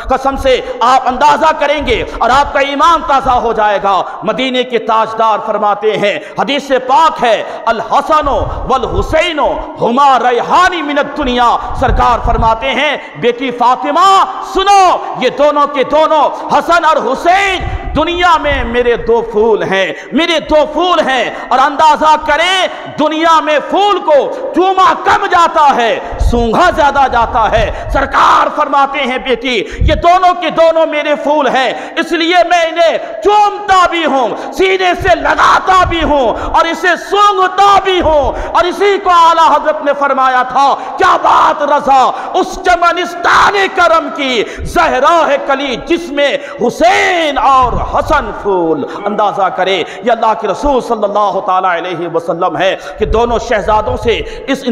قسم سے آپ اندازہ کریں گے اور آپ کا ایمان تازہ ہو جائے گا۔ مدینے کے تاجدار فرماتے ہیں، حدیث پاک ہے، الحسن والحسین ہما ریحان من الدنیا، سرکار فرماتے ہیں بیٹی فاطمہ سنو، یہ دونوں کے دونوں حسن اور حسین دنیا میں میرے دو پھول ہیں، میرے دو پھول ہیں، اور اندازہ کریں دنیا میں پھول کو چوما کم جاتا ہے، سونگھا زیادہ جاتا ہے۔ سرکار فرماتے ہیں بیٹی یہ دونوں کے دونوں میرے پھول ہیں، اس لیے میں انہیں چومتا بھی ہوں، سینے سے لگاتا بھی ہوں اور اسے سونگھتا بھی ہوں۔ اور اسی کو اعلیٰ حضرت نے فرمایا تھا، کیا بات رضا اس چمنستان کرم کی، زہرا ہے کلی جس میں حسین اور حسن پھول۔ اندازہ کرے یہ اللہ کے رسول صلی اللہ تعالیٰ علیہ وسلم ہے کہ دونوں شہزادوں سے اس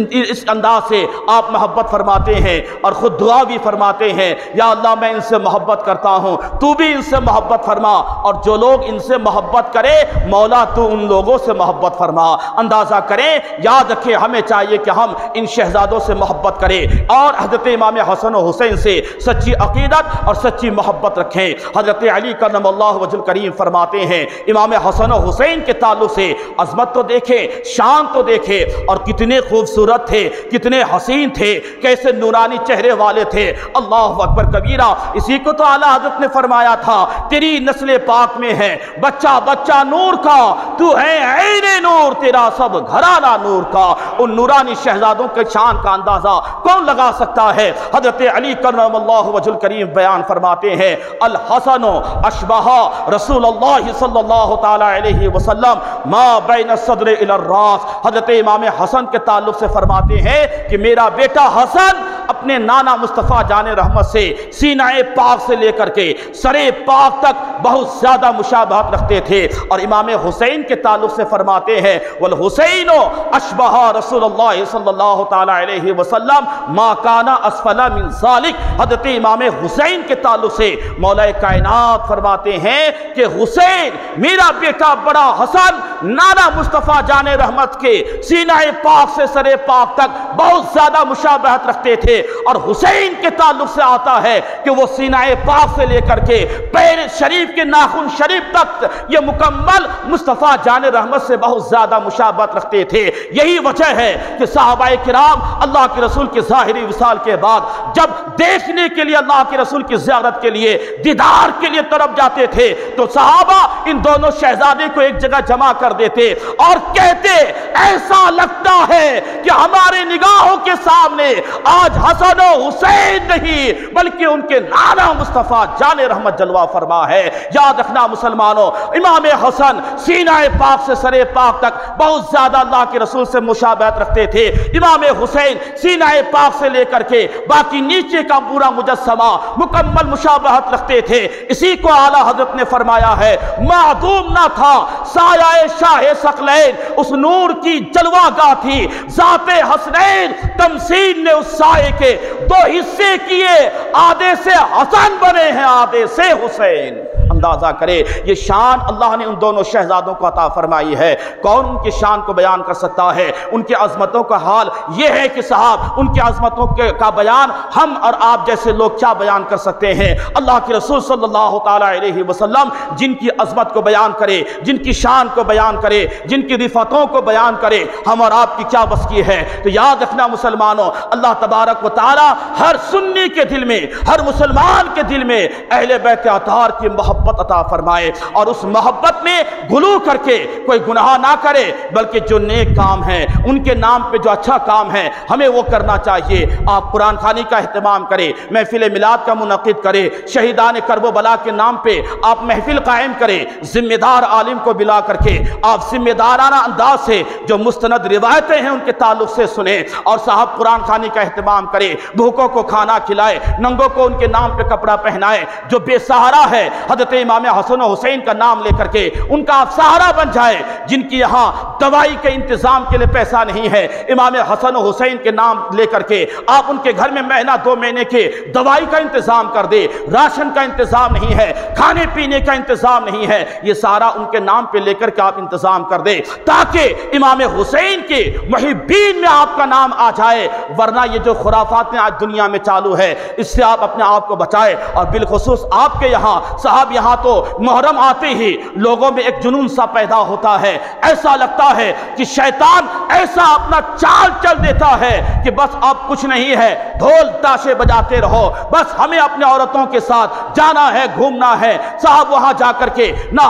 انداز سے آپ محبت فرماتے ہیں اور خود دعا بھی فرماتے ہیں، یا اللہ میں ان سے محبت کرتا ہوں، تو بھی ان سے محبت فرما، اور جو لوگ ان سے محبت کرے مولا تو ان لوگوں سے محبت فرما۔ اندازہ کریں، یاد رکھیں ہمیں چاہیے کہ ہم ان شہزادوں سے محبت کریں اور حضرت امام حسن و حسین سے سچی عقیدت اور سچی محبت رکھیں۔ حضرت علی کرم اللہ وجہ الکریم فرماتے ہیں امام حسن و حسین کے تعلق سے عظمت تو دیکھیں، شان تو دیکھیں، اور کتنے خوبصورت تھے، کتنے حسین تھے، کیسے نورانی چہرے والے تھے۔ اللہ اکبر کبیرہ۔ اسی کو تو اعلیٰ حضرت نے فرمایا تھا، تیری نسل پاک میں ہے بچہ بچہ نور کا، تو ہے عین نور، تیرا سب گھرانہ نور کا۔ ان نورانی شہزادوں کے شان کا اندازہ کون لگا سکتا ہے؟ حضرت علی کرم اللہ وجہ الکریم بیان فرماتے ہیں، الحسن اشبہ رسول اللہ صلی اللہ تعالی علیہ وسلم ما بین الصدر الی الراس۔ حضرت امام حسن کے تعلق سے فرماتے ہیں کہ میرا بیٹا حسن اپنے نانا مصطفیٰ جان رحمت سے سینہ پاک سے لے کر کے سر پاک تک بہت زیادہ مشابہت رکھتے تھے۔ اور امام حسین کے تعلق سے فرماتے ہیں، والحسین اشبہ رسول اللہ صلی اللہ تعالی علیہ وسلم ما کان اسفل من ذالک۔ حضرت امام حسین کے تعلق سے مولا کائنات فرماتے ہیں کہ حسین میرا بیٹا بڑا حسن نانا مصطفیٰ جان رحمت کے سینہ پاک سے سر پاک تک بہت زیادہ مشابہت رکھتے تھے۔ اور حسین کے تعلق سے آتا ہے کہ وہ سینہ پاک سے لے کر کے پیر شریف کے ناخن شریف تک یہ مکمل مصطفیٰ جان رحمت سے بہت زیادہ مشابہت رکھتے تھے۔ یہی وجہ ہے کہ صحابہ کرام اللہ کے رسول کے ظاہری وصال کے بعد جب دیکھنے کے لیے اللہ کے رسول کی زیارت کے لیے دیدار کے لیے طرف جاتے تھے تو صحابہ ان دونوں شہزادے کو ایک جگہ جمع کر دیتے اور کہتے ایسا لگتا ہے کہ ہمارے نگاہوں کے سامنے آج حسن و حسین نہیں بلکہ ان کے نانا مصطفیٰ جان رحمت جلوہ فرما ہے۔ یاد رکھنا مسلمانوں، امام حسن سینہ پاک سے سر پاک تک بہت زیادہ اللہ کے رسول سے مشابہت رکھتے تھے۔ امام حسین سینہ پاک سے لے کر کے باقی نیچے کا پورا مجسمہ مکمل مشابہت رکھتے تھے۔ اسی کو اعلیٰ حضرت نے فرمایا ہے، معدوم نہ تھا سایہ شاہ ثقلین، اس نور کی جلوہ گاہ تھی ذات حسنین، تمثیل نے اس سائے کے دو حصے کیے، آدھے سے حسن بنے ہیں آدھے سے حسین۔ اندازہ کرے یہ شان اللہ نے ان دونوں شہزادوں کو عطا فرمائی ہے۔ کون ان کی شان کو بیان کر سکتا ہے؟ ان کی عظمتوں کا حال یہ ہے کہ صاحب ان کی عظمتوں کا بیان ہم اور آپ جیسے لوگ کیا بیان کر سکتے ہیں؟ اللہ کے رسول صلی اللہ تعالی علیہ وسلم جن کی عظمت کو بیان کرے، جن کی شان کو بیان کرے، جن کی رفعتوں کو بیان کرے، ہم اور آپ کی کیا بس کی ہے؟ تو یاد رکھنا مسلمانوں، اللہ تبارک و تعالی ہر سنی کے دل میں، ہر مسلمان کے دل میں اہل بیت اطہار کی محبت عطا فرمائے، اور اس محبت میں غلو کر کے کوئی گناہ نہ کرے، بلکہ جو نیک کام ہیں ان کے نام پہ جو اچھا کام ہے ہمیں وہ کرنا چاہیے۔ آپ قرآن خوانی کا اہتمام کریں، محفل میلاد کا منعقد کریں، شہیدان کرب و بلا کے نام پہ آپ محفل قائم کریں، ذمہ دار عالم کو بلا کر کے آپ ذمہ دارانہ انداز سے جو مستند روایتیں ہیں ان کے تعلق سے سنیں، اور صاحب قرآن خوانی کا اہتمام کریں، بھوکوں کو کھانا کھلائے، ننگوں کو ان کے نام پہ کپڑا پہنائے، جو بے سہارا ہے حضرت امام حسن و حسین کا نام لے کر کے ان کا آپ سہارا بن جائے، جن کی یہاں دوائی کے انتظام کے لیے پیسہ نہیں ہے، امام حسن و حسین کے نام لے کر کے آپ ان کے گھر میں مہینہ دو مہینے کے دوائی کا انتظام کر دے، راشن کا انتظام نہیں ہے، کھانے پینے کا انتظام نہیں ہے، یہ سارا ان کے نام پہ لے کر کے آپ انتظام کر دے تاکہ امام حسین کے محبین میں آپ کا نام آ جائے۔ ورنہ یہ جو خرافات ہیں آج آج دنیا میں چالو ہے، اس سے آپ اپنے آپ کو بچائے۔ اور بالخصوص آپ کے یہاں صاحب، یہاں تو محرم آتے ہی لوگوں میں ایک جنون سا پیدا ہوتا ہے، ایسا لگتا ہے کہ شیطان ایسا اپنا چال چل دیتا ہے کہ بس اب کچھ نہیں ہے، ڈھول تاشے بجاتے رہو، بس ہمیں اپنے عورتوں کے ساتھ جانا ہے، گھومنا ہے صاحب، وہاں جا کر کے نہ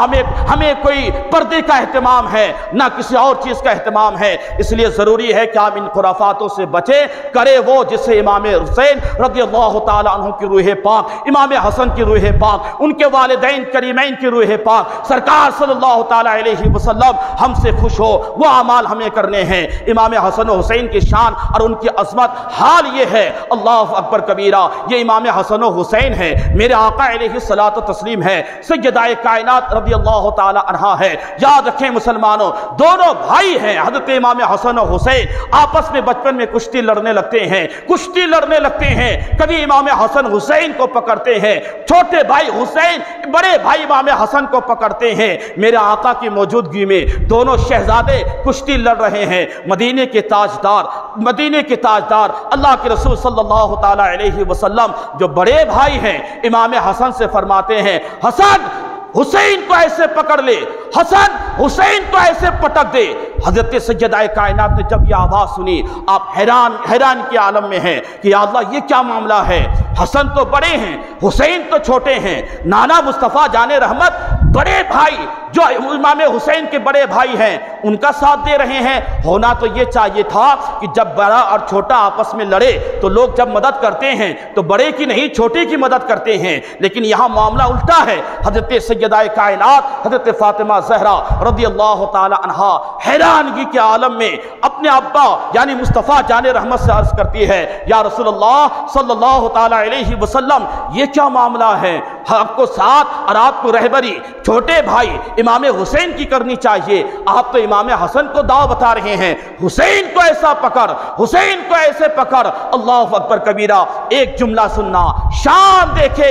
ہمیں کوئی پردے کا اہتمام ہے، نہ کسی اور چیز کا اہتمام ہے۔ اس لیے ضروری ہے کہ ہم ان خرافاتوں سے بچے، کرے وہ جسے امام حسین رضی اللہ تعالیٰ عنہ کی روح پاک، امام حسن کی روح پاک، ان کے والدین کریمین کی روح پاک، سرکار صلی اللہ تعالیٰ علیہ وسلم ہم سے خوش ہو، وہ اعمال ہمیں کرنے ہیں۔ امام حسن و حسین کی شان اور ان کی عظمت حال یہ ہے، اللہ اکبر کبیرہ، یہ امام حسن و حسین ہے، میرے آقا علیہ الصلوۃ والتسلیم ہے، سیدہ کائنات رضی اللہ تعالیٰ عنہا ہے۔ یاد رکھیں مسلمانوں، دونوں بھائی ہیں حضرت امام حسن و حسین، آپس میں بچپن میں کشتی لڑنے لگتے ہیں، کبھی امام حسن حسین کو پکڑتے ہیں، چھوٹے بھائی حسین بڑے بھائی امام حسن کو پکڑتے ہیں۔ میرے آقا کی موجودگی میں دونوں شہزادے کشتی لڑ رہے ہیں۔ مدینے کے تاجدار اللہ کے رسول صلی اللہ تعالیٰ علیہ وسلم جو بڑے بھائی ہیں، امام حسن سے فرماتے ہیں، حسن حسین کو ایسے پکڑ لے، حسن حسین کو ایسے پٹک دے۔ حضرت سیدہ کائنات نے جب یہ آواز سنی، آپ حیران کے عالم میں ہیں کہ یا اللہ یہ کیا معاملہ ہے، حسن تو بڑے ہیں، حسین تو چھوٹے ہیں۔ نانا مصطفیٰ جان رحمت بڑے بھائی جو امام حسین کے بڑے بھائی ہیں ان کا ساتھ دے رہے ہیں۔ ہونا تو یہ چاہیے تھا کہ جب بڑا اور چھوٹا آپس میں لڑے تو لوگ جب مدد کرتے ہیں تو بڑے کی نہیں چھوٹے کی مدد کرتے ہیں، لیکن یہاں معاملہ الٹا ہے۔ حضرت سیدہ کائنات حضرت فاطمہ زہرا رضی اللہ تعالی عنہا حیرانگی کے عالم میں اپنے ابا یعنی مصطفیٰ جان رحمت سے عرض کرتی ہے، یا رسول اللہ صلی اللہ تعالی علیہ وسلم یہ کیا معاملہ ہے، آپ کو ساتھ اور آپ کو رہبری چھوٹے بھائی امام حسین کی کرنی چاہیے، آپ تو امام حسن کو داؤ بتا رہے ہیں، حسین کو ایسا پکڑ، حسین کو ایسے پکڑ۔ اللہ اکبر کبیرہ، ایک جملہ سننا، شان دیکھے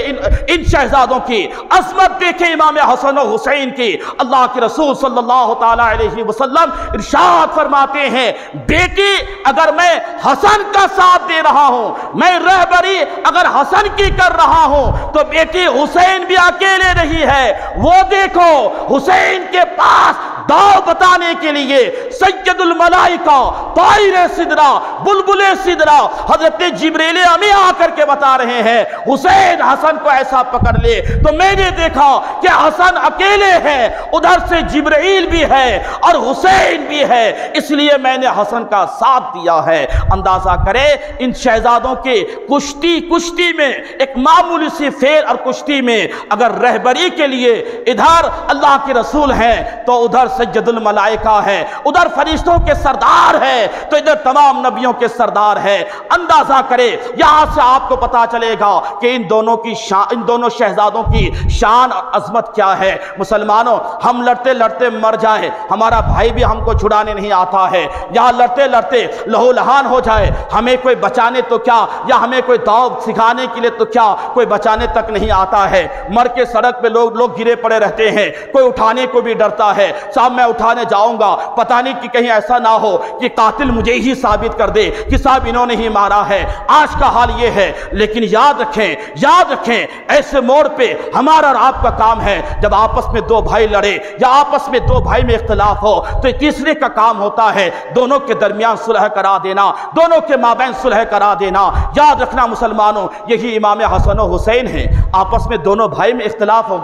ان شہزادوں کی، عظمت دیکھے امام حسن و حسین کی۔ اللہ کے رسول صلی اللہ تعالیٰ علیہ وسلم ارشاد فرماتے ہیں، بیٹی اگر میں حسن کا ساتھ دے رہا ہوں، میں رہبری اگر حسن کی کر رہا ہوں تو بیٹی حسین بھی اکیلے نہیں ہے، وہ دیکھو حسین کے پاس داؤ بتانے کے لیے سید الملائکہ طائر سدرہ بلبل سدرہ حضرت جبریل امی آ کر کے بتا رہے ہیں حسین حسن کو ایسا پکڑ لے، تو میں نے دیکھا کہ حسن اکیلے ہیں، ادھر سے جبریل بھی ہے اور حسین بھی ہے، اس لیے میں نے حسن کا ساتھ دیا ہے۔ اندازہ کرے ان شہزادوں کے کشتی میں ایک معمولی سی فیر اور کشتی میں اگر رہبری کے لیے ادھر اللہ کے رسول ہیں تو ادھر سید الملائکہ ہے، ادھر فرشتوں کے سردار ہے تو ادھر تمام نبیوں کے سردار ہے۔ اندازہ کرے یہاں سے آپ کو پتا چلے گا کہ ان دونوں شہزادوں کی شان اور عظمت کیا ہے۔ مسلمانوں، ہم لڑتے لڑتے مر جائیں، ہمارا بھائی بھی ہم کو چھڑانے نہیں آتا ہے، یہاں لڑتے لڑتے لہو لہان ہو جائے، ہمیں کوئی بچانے تو کیا، یا ہمیں کوئی داؤ سکھانے کے لیے تو کیا، کوئی بچانے تک نہیں آتا ہے۔ مر کے سڑک پہ لوگ گرے پڑے رہتے ہیں، کوئی اٹھانے کو بھی ڈرتا ہے، صاحب میں اٹھانے جاؤں گا پتہ نہیں کہ کہیں ایسا نہ ہو کہ قاتل مجھے ہی ثابت کر دے کہ صاحب انہوں نے ہی مارا ہے۔ آج کا حال یہ ہے، لیکن یاد رکھیں ایسے موڑ پہ ہمارا اور آپ کا کام ہے، جب آپس میں دو بھائی لڑے یا آپس میں دو بھائی میں اختلاف ہو تو تیسرے کا کام ہوتا ہے دونوں کے درمیان صلح کرا دینا، دونوں کے مابین صلح کرا دینا۔ یاد رکھنا مسلمانوں، یہی امام حسن و حسین ہیں، آپس میں دونوں بھائی میں اختلاف ہو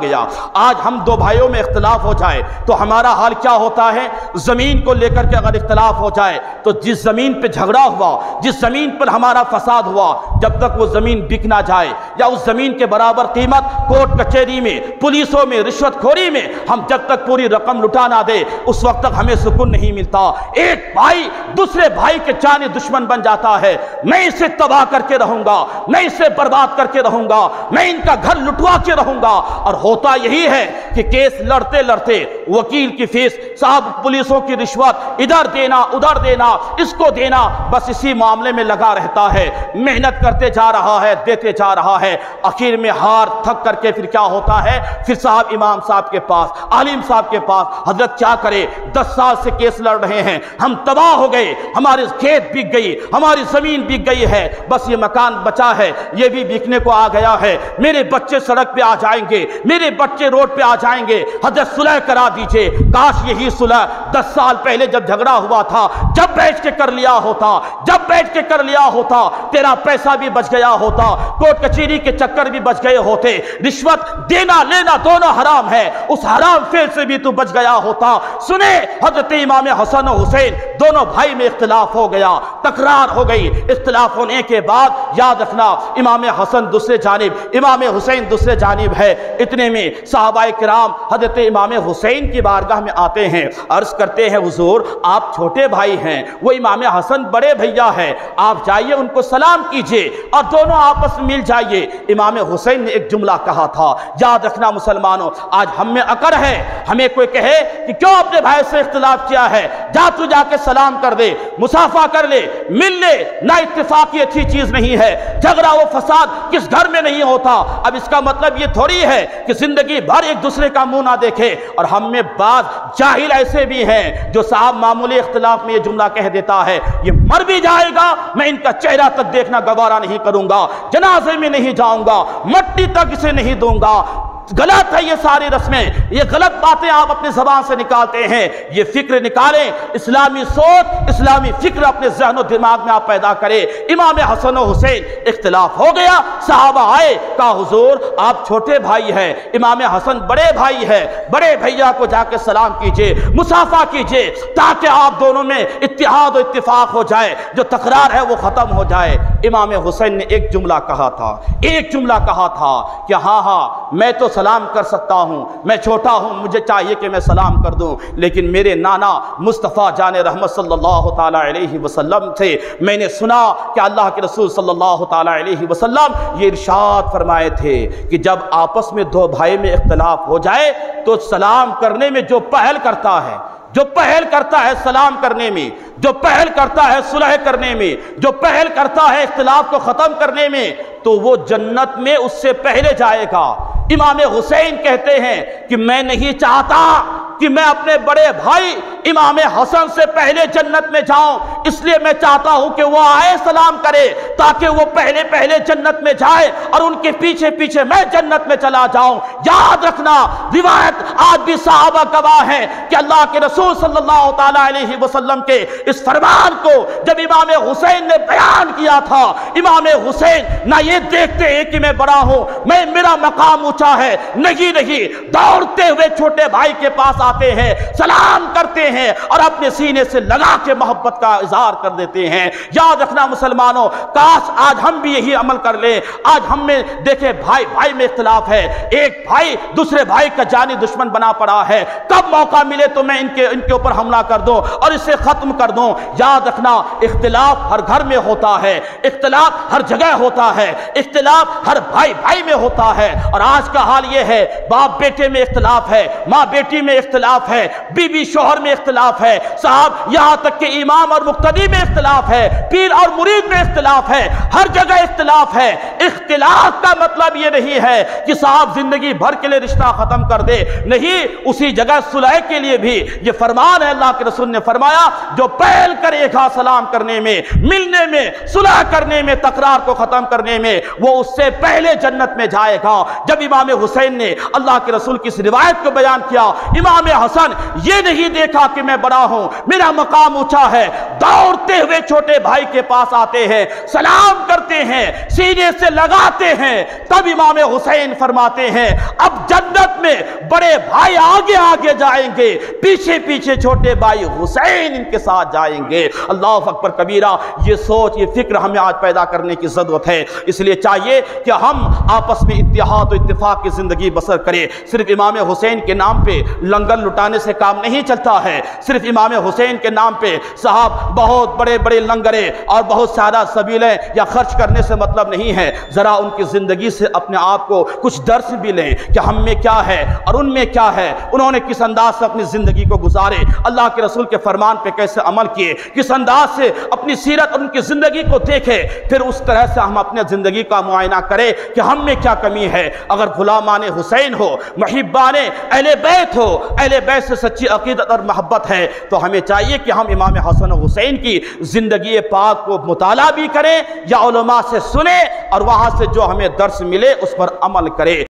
گیا۔ آج ہم دو بھائیوں میں اختلاف ہو جائے تو ہمارا حال کیا ہوتا ہے؟ زمین کو لے کر کے اگر اختلاف ہو جائے تو جس زمین پہ جھگڑا ہوا، جس زمین پر ہمارا فساد ہوا، جب تک وہ زمین بک نہ جائے یا اس زمین کے برابر قیمت کورٹ کچہری میں، پولیسوں میں، رشوت خوری میں ہم جب تک پوری رقم لٹا نہ دے اس وقت تک ہمیں سکون نہیں ملتا۔ ایک بھائی دوسرے بھائی کے جانی دشمن بن جاتا ہے، میں اسے تباہ کر کے رہوں گا، میں اسے برباد کر کے رہوں گا، میں ان کا گھر لٹوا کے رہوں گا۔ اور ہوتا یہی ہے کہ کیس لڑتے لڑتے کرے، وکیل کی فیس، صاحب پولیسوں کی رشوت، ادھر دینا ادھر دینا، اس کو دینا، بس اسی معاملے میں لگا رہتا ہے، محنت کرتے جا رہا ہے، دیتے جا رہا ہے، آخر میں ہار تھک کر کے پھر کیا ہوتا ہے، پھر صاحب امام صاحب کے پاس، عالم صاحب کے پاس، حضرت کیا کرے، 10 سال سے کیس لڑ رہے ہیں، ہم تباہ ہو گئے، ہمارے کھیت بک گئی، ہماری زمین بک گئی ہے، بس یہ مکان بچا ہے، یہ بھی بکنے کو آ گیا ہے، میرے بچے سڑک پہ آ جائیں گے، میرے بچے روڈ پہ آ جائیں گے، حضرت صلح کرا دیجئے۔ کاش یہی صلح 10 سال پہلے جب جھگڑا ہوا تھا، جب بیٹھ کے کر لیا ہوتا، جب بیٹھ کے کر لیا ہوتا، تیرا پیسہ بھی بچ گیا ہوتا، کوٹ کچہری کے چکر بھی بچ گئے ہوتے، رشوت دینا لینا دونوں حرام ہے، اس حرام فعل سے بھی تو بچ گیا ہوتا۔ سنے، حضرت امام حسن و حسین دونوں بھائی میں اختلاف ہو گیا، تکرار ہو گئی، اختلاف ہونے کے بعد یاد رکھنا امام حسن دوسرے جانب، امام حسین دوسرے جانب ہے، اتنے میں صحابہ کرام حضرت امام حسین کی بارگاہ میں آتے ہیں، عرض کرتے ہیں حضور آپ چھوٹے بھائی ہیں، وہ امام حسن بڑے بھیا ہے، آپ جائیے ان کو سلام کیجئے اور دونوں آپس میں مل جائیے۔ امام حسین نے ایک جملہ کہا تھا، یاد رکھنا مسلمانوں، آج ہم میں عقل ہے، ہمیں کوئی کہے کہ کیوں اپنے بھائی سے اختلاف کیا ہے، جا تو جا کے سلام کر دے، مصافحہ کر لے، مل لے، نہ اتفاقی اچھی چیز نہیں ہے، جھگڑا و فساد کس گھر میں نہیں ہوتا۔ اب اس کا مطلب یہ تھوڑی ہے کہ زندگی بھر ایک دوسرے کا منہ نہ دیکھے، اور ہم میں بعض جاہل ایسے بھی ہیں جو صاحب معمولی اختلاف میں یہ جملہ کہہ دیتا ہے، یہ مر بھی جائے گا میں ان کا چہرہ تک دیکھنا گوارا نہیں کروں گا، جنازے میں نہیں جاؤں گا، مٹی تک اسے نہیں دوں گا۔ غلط ہے یہ ساری رسمیں، یہ غلط باتیں آپ اپنی زبان سے نکالتے ہیں، یہ فکر نکالیں، اسلامی سوچ، اسلامی فکر اپنے ذہن و دماغ میں آپ پیدا کریں۔ امام حسن و حسین اختلاف ہو گیا، صحابہ آئے، کہا حضور آپ چھوٹے بھائی ہیں، امام حسن بڑے بھائی ہیں، بڑے بھیا کو جا کے سلام کیجئے، مصافحہ کیجئے، تاکہ آپ دونوں میں اتحاد و اتفاق ہو جائے، جو تکرار ہے وہ ختم ہو جائے۔ امام حسین نے ایک جملہ کہا تھا، ایک جملہ کہا تھا کہ ہاں میں تو سلام کر سکتا ہوں، میں چھوٹا ہوں، مجھے چاہیے کہ میں سلام کر دوں، لیکن میرے نانا مصطفیٰ جان رحمت صلی اللہ تعالیٰ علیہ وسلم سے میں نے سنا کہ اللہ کے رسول صلی اللہ تعالیٰ علیہ وسلم یہ ارشاد فرمائے تھے کہ جب آپس میں دو بھائی میں اختلاف ہو جائے تو سلام کرنے میں جو پہل کرتا ہے، جو پہل کرتا ہے سلام کرنے میں، جو پہل کرتا ہے صلح کرنے میں، جو پہل کرتا ہے اختلاف کو ختم کرنے میں، تو وہ جنت میں اس سے پہلے جائے گا۔ امام حسین کہتے ہیں کہ میں نہیں چاہتا کہ میں اپنے بڑے بھائی امام حسن سے پہلے جنت میں جاؤں، اس لیے میں چاہتا ہوں کہ وہ آئے سلام کرے تاکہ وہ پہلے جنت میں جائے اور ان کے پیچھے پیچھے میں جنت میں چلا جاؤں۔ یاد رکھنا، روایت آج بھی صحابہ گواہ ہیں کہ اللہ کے رسول صلی اللہ تعالیٰ علیہ وسلم کے اس فرمان کو جب امام حسین نے بیان کیا تھا، امام حسین نہ یہ دیکھتے ہیں کہ میں بڑا ہوں، میرا مقام اونچا ہے، نہیں، دوڑتے ہوئے چھوٹے بھائی کے پاس آتے ہیں، سلام کرتے ہیں اور اپنے سینے سے لگا کے محبت کا اظہار کر دیتے ہیں۔ یاد رکھنا مسلمانوں، کاش آج ہم بھی یہی عمل کر لیں۔ آج ہم میں دیکھیں بھائی میں اختلاف ہے، ایک بھائی دوسرے بھائی کا جانی دشمن بنا پڑا ہے، کب موقع ملے تو میں ان کے اوپر حملہ کر دوں اور اسے ختم کر دوں۔ یاد رکھنا، اختلاف ہر گھر میں ہوتا ہے، اختلاف ہر جگہ ہوتا ہے، اختلاف ہر بھائی میں ہوتا ہے، اور آج کا حال یہ ہے باپ بیٹے میں اختلاف ہے، ماں بیٹی میں اختلاف ہے، بیوی شوہر میں اختلاف ہے، صاحب یہاں تک کہ امام اور مقتدی میں اختلاف ہے، پیر اور مرید میں اختلاف ہے، ہر جگہ اختلاف ہے۔ اختلاف کا مطلب یہ نہیں ہے کہ صاحب زندگی بھر کے لیے رشتہ ختم کر دے، نہیں، اسی جگہ صلح کے لیے بھی یہ فرمان ہے، اللہ کے رسول نے فرمایا جو پہل کرے گا سلام کرنے میں، ملنے میں، صلح کرنے میں، تکرار کو ختم کرنے میں، وہ اس سے پہلے جنت میں جائے گا۔ جب امام حسین نے اللہ کے رسول کی اس روایت کو بیان کیا، امام حسن یہ نہیں دیکھا کہ میں بڑا ہوں، میرا مقام اونچا ہے، دوڑتے ہوئے چھوٹے بھائی کے پاس آتے ہیں، سلام کرتے ہیں، سینے سے لگاتے ہیں۔ تب امام حسین فرماتے ہیں اب جنت میں بڑے بھائی آگے جائیں گے، پیچھے پیچھے چھوٹے بھائی حسین ان کے ساتھ جائیں گے۔ اللہ اکبر کبیرہ، یہ سوچ، یہ فکر ہمیں آج پیدا کرنے کی ضرورت ہے۔ اس لیے چاہیے کہ ہم آپس میں اتحاد و اتفاق کی زندگی بسر کریں۔ صرف امام حسین کے نام پہ لنگر لٹانے سے کام نہیں چلتا ہے، ہے۔ صرف امام حسین کے نام پہ صاحب بہت بڑے بڑے لنگرے اور بہت سارا سبیلیں یا خرچ کرنے سے مطلب نہیں ہے، ذرا ان کی زندگی سے اپنے آپ کو کچھ درس بھی لیں کہ ہم میں کیا ہے اور ان میں کیا ہے، انہوں نے کس انداز سے اپنی زندگی کو گزارے، اللہ کے رسول کے فرمان پہ کیسے عمل کیے، کس انداز سے اپنی سیرت اور ان کی زندگی کو دیکھے، پھر اس طرح سے ہم اپنے زندگی کا معائنہ کریں کہ ہم میں کیا کمی ہے۔ اگر غلامان حسین ہو، محبان اہل بیت ہو، اہل بیت سے سچی عقیدت اور محبت ہے، تو ہمیں چاہیے کہ ہم امام حسن و حسین کی زندگی پاک کو مطالعہ بھی کریں یا علماء سے سنیں اور وہاں سے جو ہمیں درس ملے اس پر عمل کریں۔